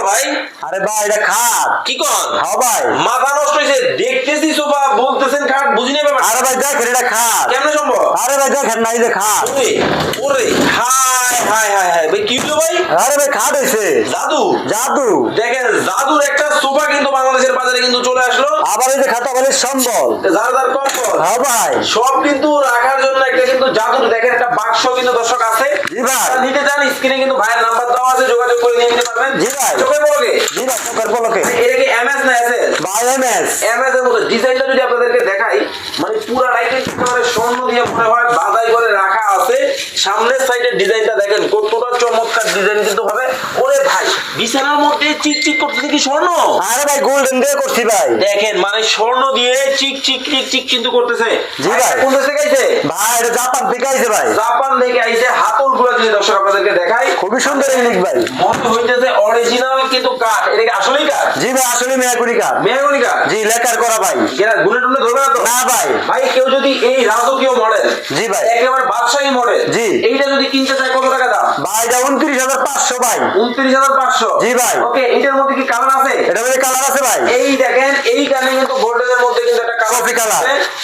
ভাই? আরে ভাই এটা খাট। কি কোন? হ্যাঁ ভাই। মাথা নষ্ট হইছে, দেখতেছি সোফা বলতেছেন খাট, বুঝি না ব্যাপার। আরে ভাই দেখেন এটা খাট। কেমনে সম্ভব? আরে ভাই দেখেন না এই যে খাট। ওরে ওরে হায় হায় হায় হায় ভাই, কি হলো ভাই? আরে ভাই খাট হইছে। জাদু জাদু। দেখেন, জাদুর একটা সোফা কিন্তু বাংলাদেশের বাজারে কিন্তু চলে আসলো। আবার এই যে খাতা বলে সম্বল। জারদার কম্বল, হ্যাঁ ভাই। সব কিন্তু রাখার জন্য একটা কিন্তু জাদুর দেখেন একটা বাক্স কিন্তু দর্শক আছে। জি ভাই। যারা নিতে চান স্ক্রিনে কিন্তু ভাইয়ের নাম্বার দেওয়া আছে, যোগাযোগ করে নিয়ে নিতে পারবেন। জি ভাই। চোখে পলকে। জি ভাই চোখের পলকে। এটা কি এমএস না এসএস? ভাই এমএস। এমএস এর মতো ডিজাইনটা যদি আপনাদেরকে দেখাই, মানে পুরো লাইটের একেবারে স্বর্ণ দিয়ে মনে হয় বাজাই করে রাখা আছে। সামনের সাইডের ডিজাইনটা দেখেন কতটা চমৎকার ডিজাইন কিন্তু হবে। ওরে ভাই, বিছানার মধ্যে চিকচিক করতেছে কি স্বর্ণ? আরে ভাই গোল্ডেন দিয়ে করছি ভাই। দেখেন মানে স্বর্ণ দিয়ে চিক চিক চিক চিক কিন্তু করতেছে। জি ভাই। কোন দেশ থেকে আইছে? ভাই এটা জাপান থেকে আইছে ভাই। জাপান থেকে আইছে। হাতলগুলো যদি দর্শক আপনাদেরকে দেখাই, খুবই সুন্দর ইউনিক ভাই। মনে হইতেছে অরিজিনাল কিন্তু কাঠ। এটা কি আসলেই কাঠ? জি ভাই আসলে মেয়াগুড়ি কাঠ। মেহগনি কাঠ? জি লেকার করা ভাই। এরা গুনে টুনে ধরবে না তো? না ভাই। ভাই কেউ যদি এই রাজকীয় মডেল, জি ভাই। একেবারে বাদশাহী মডেল, জি। এইটা যদি কিনতে চায় কত টাকা দাম? ভাই এটা 29,500 ভাই। 29,500। জি ভাই। ওকে, এটার মধ্যে কি কালার আছে? এটা মধ্যে কালার আছে ভাই। এই দেখেন, এইখানে কিন্তু গোল্ডেনের মধ্যে কিন্তু একটা কফি কালার।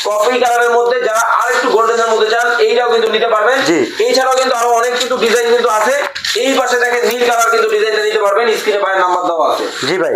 কফি কালারের মধ্যে যারা আরেকটু গোল্ডেনের মধ্যে চান, এইটাও কিন্তু নিতে পারবেন। জি। এছাড়াও কিন্তু আরো অনেক কিন্তু ডিজাইন কিন্তু আছে। এই পাশে দেখেন নীল কালার কিন্তু ডিজাইনটা নিতে পারবেন। স্ক্রিনে ভাইয়ের নাম্বার দেওয়া আছে। জি ভাই।